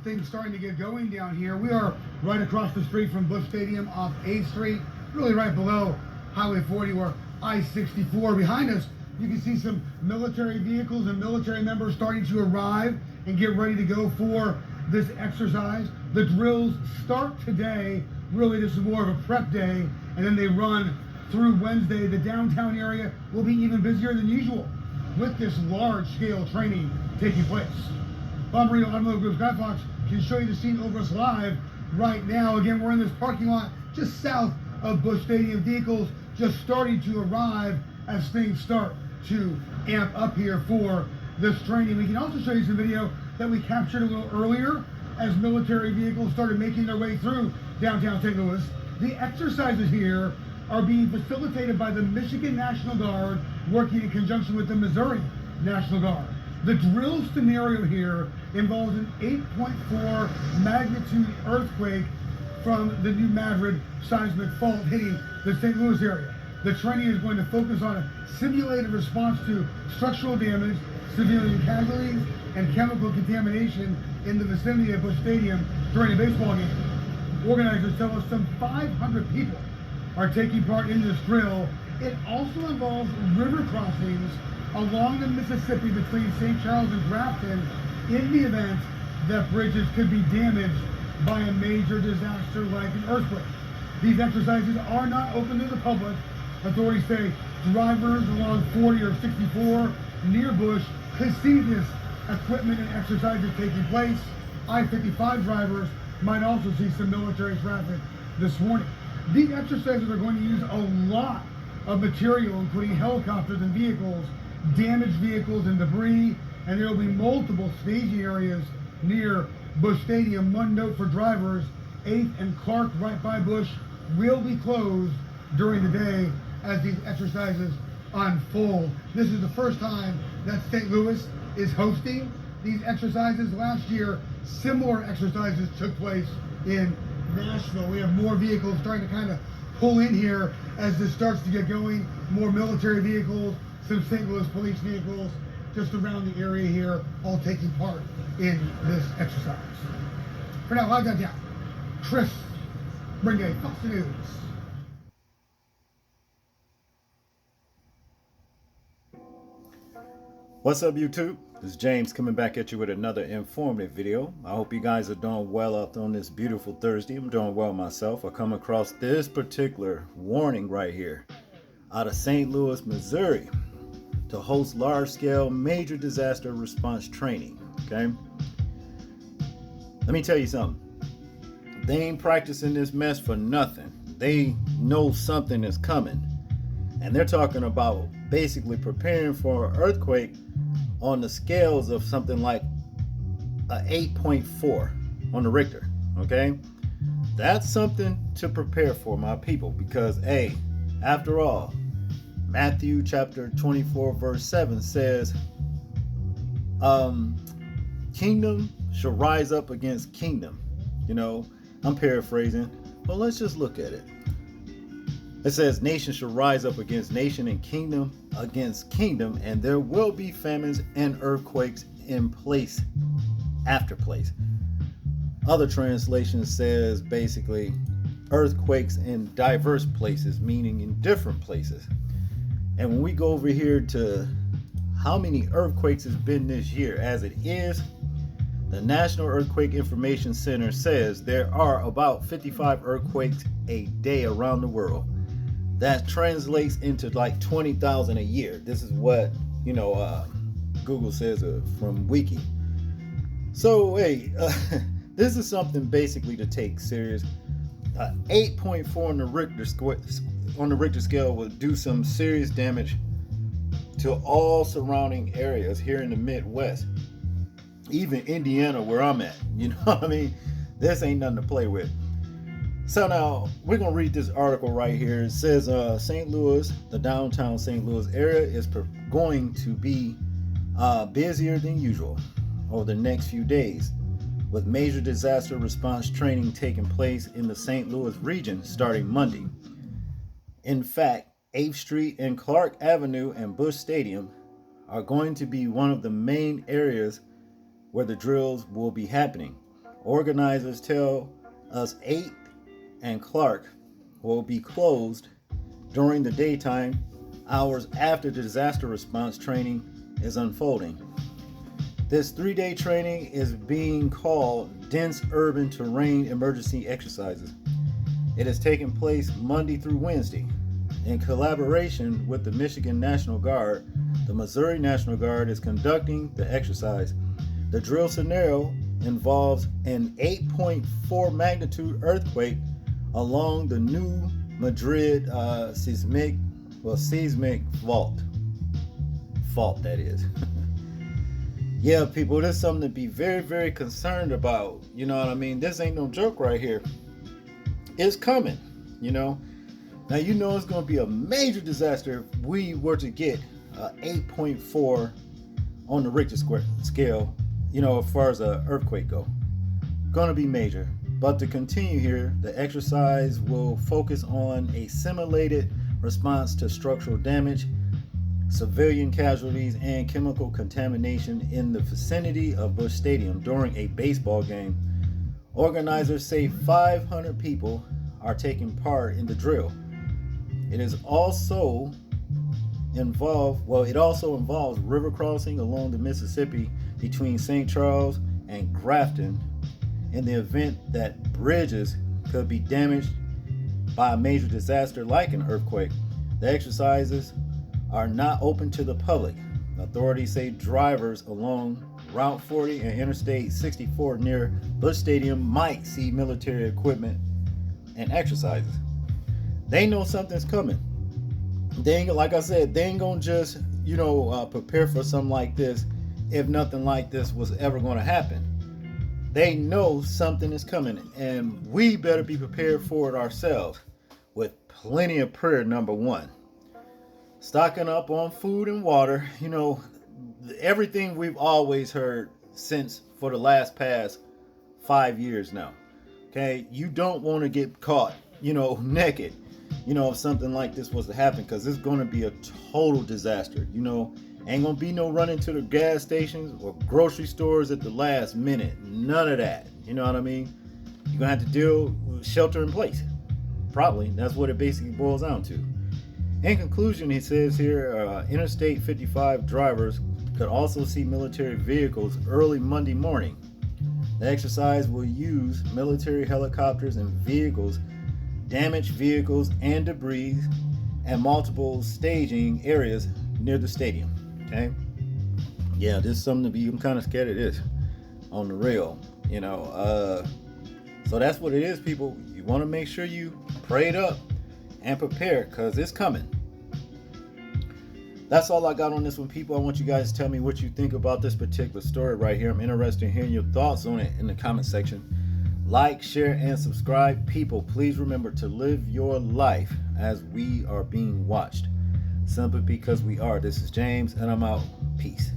things starting to get going down here. We are right across the street from Busch Stadium off 8th Street, really right below Highway 40 or I-64. Behind us, you can see some military vehicles and military members starting to arrive and get ready to go for this exercise. The drills start today. Really, this is more of a prep day, and then they run through Wednesday. The downtown area will be even busier than usual with this large-scale training taking place. Bob Marino Automotive Group Sky Fox can show you the scene over us live right now. Again, we're in this parking lot just south of Busch Stadium. Vehicles just starting to arrive as things start to amp up here for this training. We can also show you some video that we captured a little earlier as military vehicles started making their way through downtown St. Louis. The exercises here are being facilitated by the Michigan National Guard working in conjunction with the Missouri National Guard. The drill scenario here involves an 8.4 magnitude earthquake from the New Madrid seismic fault hitting the St. Louis area. The training is going to focus on a simulated response to structural damage, civilian casualties, and chemical contamination in the vicinity of Busch Stadium during a baseball game. Organizers tell us some 500 people are taking part in this drill. It also involves river crossings along the Mississippi between St. Charles and Grafton in the event that bridges could be damaged by a major disaster like an earthquake. These exercises are not open to the public. Authorities say drivers along 40 or 64 near Busch could see this equipment and exercises taking place. I-55 drivers might also see some military traffic this morning. These exercises are going to use a lot of material, including helicopters and vehicles, damaged vehicles and debris, and there will be multiple staging areas near Busch Stadium. One note for drivers, 8th and Clark right by Busch will be closed during the day as these exercises unfold. This is the first time that St. Louis is hosting these exercises. Last year, similar exercises took place in Nashville. We have more vehicles starting to kind of pull in here as this starts to get going. More military vehicles, some St. Louis police vehicles just around the area here, all taking part in this exercise. For now, live downtown, Chris Bringay, Fox News. What's up, YouTube? This is James coming back at you with another informative video. I hope you guys are doing well out on this beautiful Thursday. I'm doing well myself. I come across this particular warning right here out of St. Louis, Missouri to host large-scale major disaster response training. Okay? Let me tell you something. They ain't practicing this mess for nothing. They know something is coming. And they're talking about basically preparing for an earthquake on the scales of something like a 8.4 on the Richter. Okay? That's something to prepare for, my people, because hey, after all, Matthew chapter 24 verse 7 says, kingdom shall rise up against kingdom. You know, I'm paraphrasing, but let's just look at it. It says, nation shall rise up against nation and kingdom against kingdom, and there will be famines and earthquakes in place after place. Other translation says basically earthquakes in diverse places, meaning in different places. And when we go over here to how many earthquakes has been this year as it is, the National Earthquake Information Center says there are about 55 earthquakes a day around the world. That translates into like 20,000 a year. This is what, Google says from Wiki. So, hey, this is something basically to take serious. 8.4 on the Richter scale will do some serious damage to all surrounding areas here in the Midwest. Even Indiana, where I'm at. You know what I mean? This ain't nothing to play with. So now we're going to read this article right here. It says St. Louis, the downtown St. Louis area is going to be busier than usual over the next few days, with major disaster response training taking place in the St. Louis region starting Monday. In fact, 8th Street and Clark Avenue and Busch Stadium are going to be one of the main areas where the drills will be happening. Organizers tell us 8th and Clark will be closed during the daytime hours after the disaster response training is unfolding. This 3-day training is being called Dense Urban Terrain Emergency Exercises. It is taking place Monday through Wednesday. In collaboration with the Michigan National Guard, the Missouri National Guard is conducting the exercise. The drill scenario involves an 8.4 magnitude earthquake along the New Madrid seismic fault. That is. Yeah, people, this is something to be very, very concerned about. You know what I mean? This ain't no joke right here. It's coming, you know. Now, you know it's going to be a major disaster if we were to get 8.4 on the Richter scale, you know, as far as an earthquake go. Going to be major. But to continue here, the exercise will focus on a simulated response to structural damage, civilian casualties, and chemical contamination in the vicinity of Busch Stadium during a baseball game. Organizers say 500 people are taking part in the drill. It also involves river crossing along the Mississippi between St. Charles and Grafton in the event that bridges could be damaged by a major disaster like an earthquake. The exercises are not open to the public. Authorities say drivers along Route 40 and Interstate 64 near Busch Stadium might see military equipment and exercises. They know something's coming. They ain't, like I said, they ain't gonna just, prepare for something like this if nothing like this was ever going to happen. They know something is coming, and we better be prepared for it ourselves with plenty of prayer, number one. Stocking up on food and water, everything we've always heard for the past 5 years now. Okay, you don't want to get caught, naked, if something like this was to happen, because it's going to be a total disaster. Ain't going to be no running to the gas stations or grocery stores at the last minute. None of that. You know what I mean? You're going to have to deal with shelter in place. Probably. That's what it basically boils down to. In conclusion, he says here, Interstate 55 drivers could also see military vehicles early Monday morning. The exercise will use military helicopters and vehicles, damaged vehicles and debris, and multiple staging areas near the stadium. Okay? Yeah, this is something to be, I'm kind of scared of this on the real, So that's what it is, people. You want to make sure you pray it up and prepare, because it's coming. That's all I got on this one, people. I want you guys to tell me what you think about this particular story right here. I'm interested in hearing your thoughts on it in the comment section. Like, share, and subscribe. People, please remember to live your life as we are being watched. Simply because we are. This is James, and I'm out. Peace.